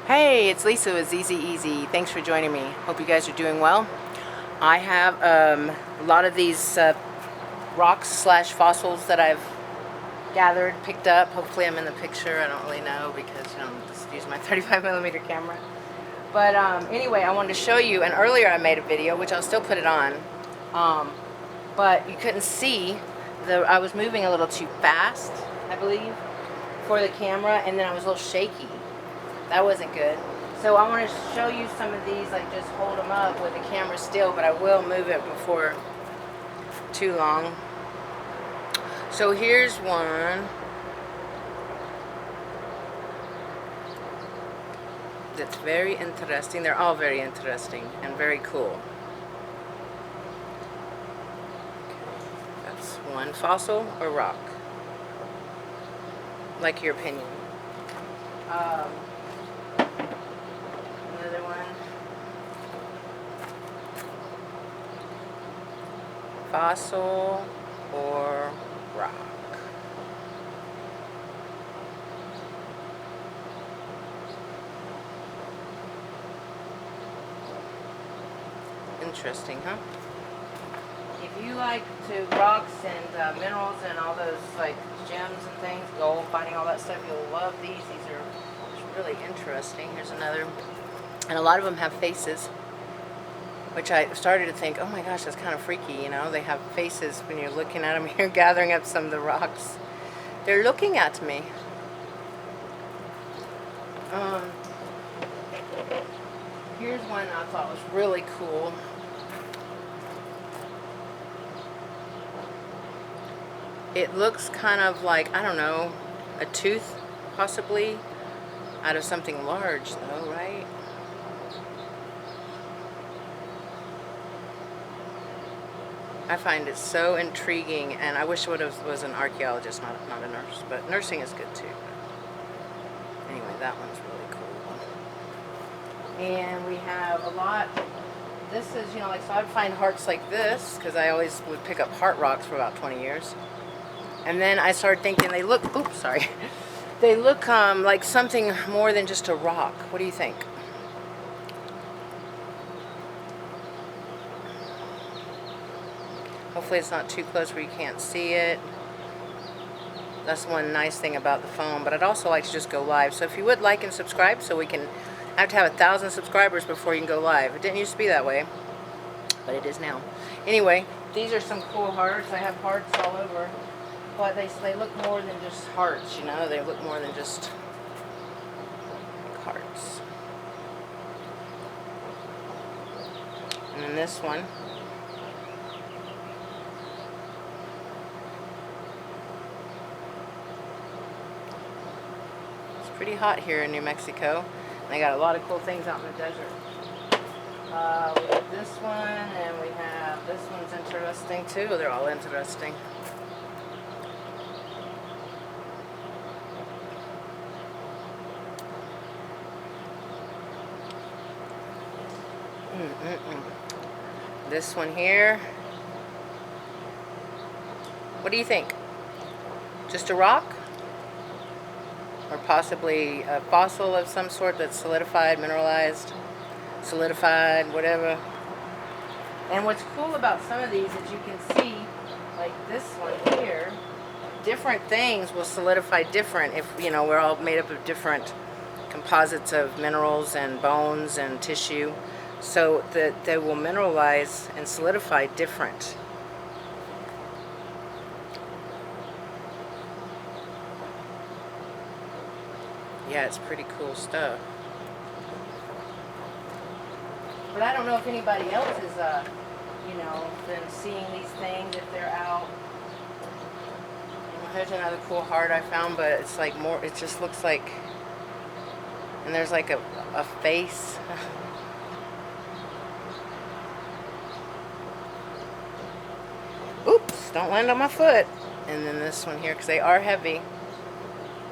Hey, it's Lisa with ZZ Easy. Thanks for joining me. Hope you guys are doing well. I have a lot of these rocks slash fossils that I've gathered, picked up. Hopefully I'm in the picture. I don't really know because I'm just using my 35mm camera. But anyway, I wanted to show you, and earlier I made a video, which I'll still put it on, but you couldn't see, I was moving a little too fast, I believe, for the camera, and then I was a little shaky. That wasn't good. So I want to show you some of these, like just hold them up with the camera still, but I will move it before too long. So here's one that's very interesting. They're all very interesting and very cool. That's one. Fossil or rock? Like your opinion. Another one. Fossil or rock? Interesting, huh? If you like to rocks and minerals and all those like gems and things, gold, finding all that stuff, you'll love these. These are really interesting. Here's another. And a lot of them have faces, which I started to think, oh my gosh, that's kind of freaky, you know? They have faces when you're looking at them. You're gathering up some of the rocks. They're looking at me. Here's one I thought was really cool. It looks kind of like, I don't know, a tooth, possibly, out of something large, though, right? I find it so intriguing, and I wish I was an archaeologist, not a nurse. But nursing is good, too. Anyway, that one's really cool. And we have a lot. This is, you know, like, so I'd find hearts like this, because I always would pick up heart rocks for about 20 years. And then I started thinking they look, oops, sorry. They look like something more than just a rock. What do you think? Hopefully it's not too close where you can't see it. That's one nice thing about the phone. But I'd also like to just go live. So if you would like and subscribe, so we can have to have 1,000 subscribers before you can go live. It didn't used to be that way, but it is now. Anyway, these are some cool hearts. I have hearts all over. But they look more than just hearts, you know? They look more than just hearts. And then this one. It's pretty hot here in New Mexico. And they got a lot of cool things out in the desert. We have this one, and we have, this one's interesting too. They're all interesting. This one here. What do you think? Just a rock? Or possibly a fossil of some sort that's solidified, mineralized, solidified, whatever. And what's cool about some of these is you can see, like this one here, different things will solidify different if, you know, we're all made up of different composites of minerals and bones and tissue. So that they will mineralize and solidify different. Yeah, it's pretty cool stuff. But I don't know if anybody else has, you know, been seeing these things, if they're out. Here's another cool heart I found, but it's like more, it just looks like, and there's like a face. Oops, don't land on my foot. And then this one here, because they are heavy.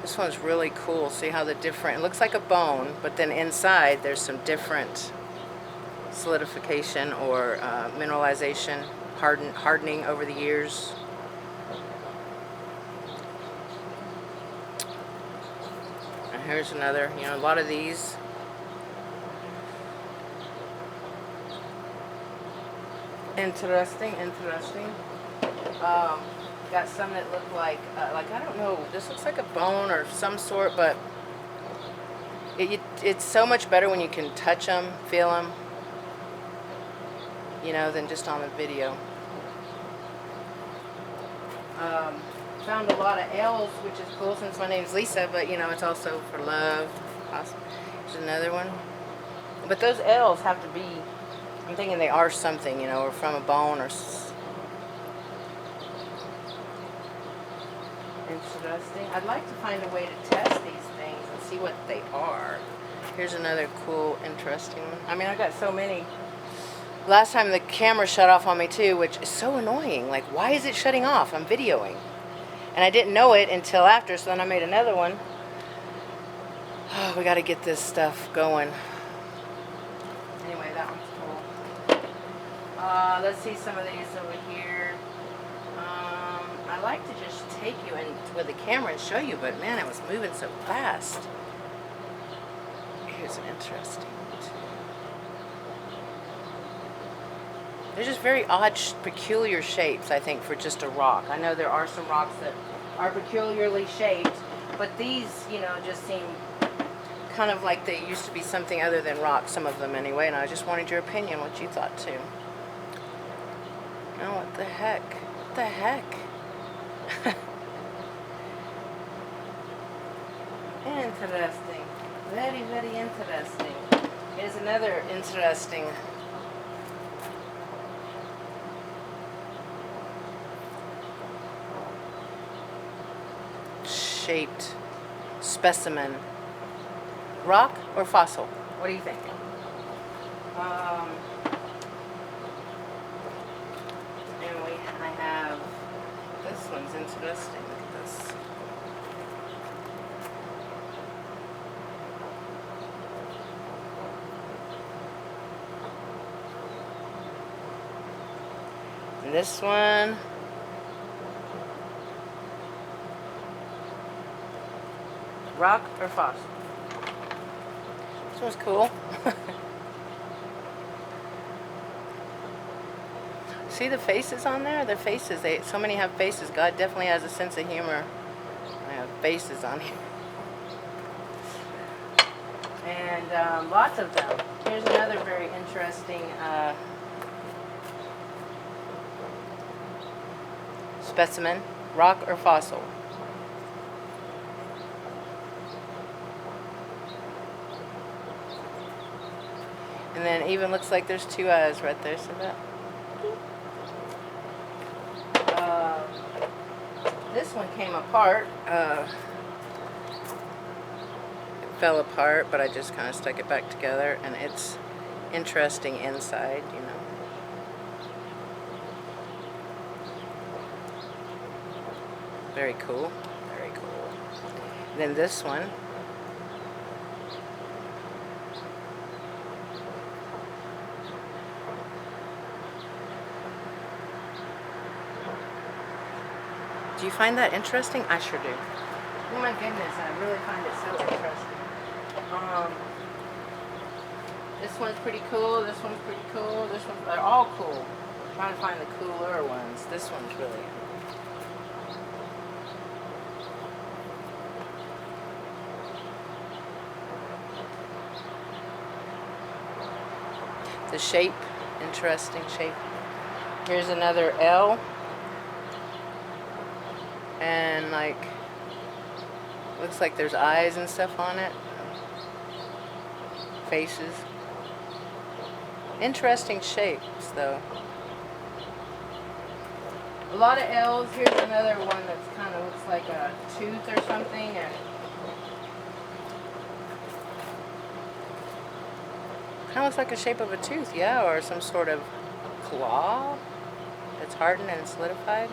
This one's really cool. See how the different, it looks like a bone, but then inside there's some different solidification or mineralization, hardening over the years. And here's another, you know, a lot of these Interesting, interesting. Got some that look like I don't know, this looks like a bone or some sort, but it's so much better when you can touch them, feel them, you know, than just on the video. Found a lot of L's, which is cool since my name's Lisa, but you know, it's also for love. Awesome. There's another one. But those L's have to be, I'm thinking they are something, you know, or from a bone or interesting. I'd like to find a way to test these things and see what they are. Here's another cool, interesting one. I mean, I got so many. Last time the camera shut off on me too, which is so annoying. Like, why is it shutting off? I'm videoing. And I didn't know it until after, so then I made another one. Oh, we got to get this stuff going. Anyway, that one's cool. Let's see some of these over here. I like to just take you in with the camera and show you, but man, it was moving so fast. Here's an interesting one too. They're just very odd, peculiar shapes, I think, for just a rock. I know there are some rocks that are peculiarly shaped, but these, you know, just seem kind of like they used to be something other than rock, some of them anyway, and I just wanted your opinion, what you thought too. Oh, what the heck? What the heck? Interesting. Very, very interesting. Here's another interesting shaped specimen. Rock or fossil? What do you think? And I have, this one's interesting. Look at this. And this one. Rock or fossil? This one's cool. See the faces on there? The faces. So many have faces. God definitely has a sense of humor. I have faces on here. And lots of them. Here's another very interesting specimen. Rock or fossil? And then even looks like there's two eyes right there. So that. This one came apart. It fell apart, but I just kind of stuck it back together, and it's interesting inside, you know. Very cool. Very cool. And then this one. Do you find that interesting? I sure do. Oh my goodness, I really find it so interesting. This one's pretty cool, this one's pretty cool, this one's, they're all cool. I'm trying to find the cooler ones. This one's really, the shape, interesting shape. Here's another L. And like, looks like there's eyes and stuff on it. Faces. Interesting shapes though. A lot of L's. Here's another one that's kind of looks like a tooth or something. And kind of looks like a shape of a tooth, yeah, or some sort of claw that's hardened and solidified.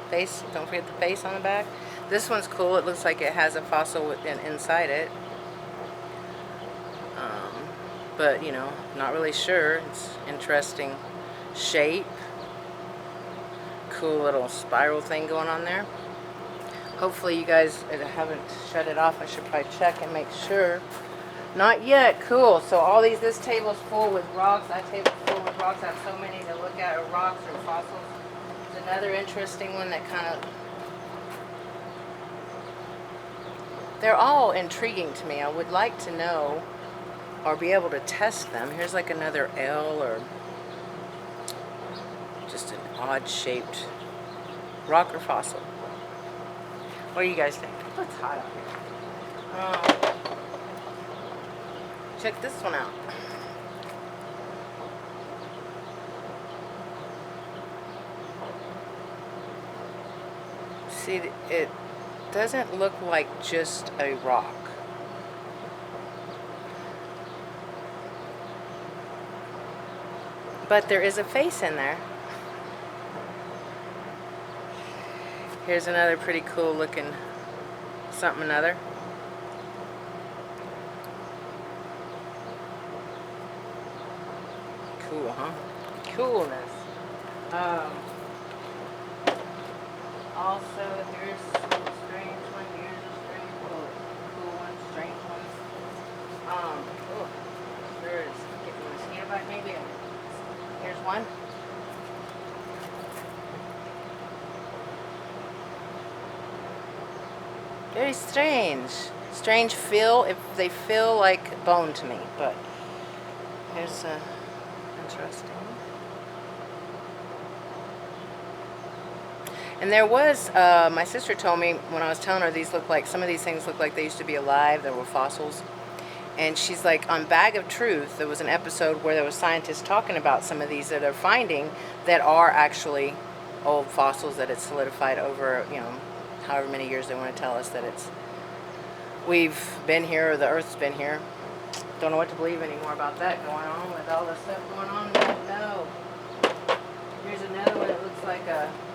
Face, don't forget the face on the back. This one's cool. It looks like it has a fossil inside it. But, you know, not really sure. It's interesting shape. Cool little spiral thing going on there. Hopefully you guys haven't shut it off. I should probably check and make sure. Not yet. Cool. So all this table's full with rocks. That table's full with rocks. I have so many to look at, or rocks or fossils. There's another interesting one that kind of... They're all intriguing to me. I would like to know or be able to test them. Here's like another L, or just an odd shaped rock or fossil. What do you guys think? Oh, it's hot out here. Check this one out. See, it doesn't look like just a rock. But there is a face in there. Here's another pretty cool looking something another. Cool, huh? Coolness. Also, here's a strange one. Here's a strange one. Cool one. Strange ones. Oh, sure is getting a mosquito bite maybe. Here's one. Very strange. Strange feel. If they feel like bone to me, but here's interesting. And there was, my sister told me when I was telling her these look like, some of these things look like they used to be alive, they were fossils. And she's like, on Bag of Truth, there was an episode where there was scientists talking about some of these that are finding that are actually old fossils that it's solidified over, you know, however many years they want to tell us that we've been here, or the Earth's been here. Don't know what to believe anymore about that going on with all the stuff going on. No.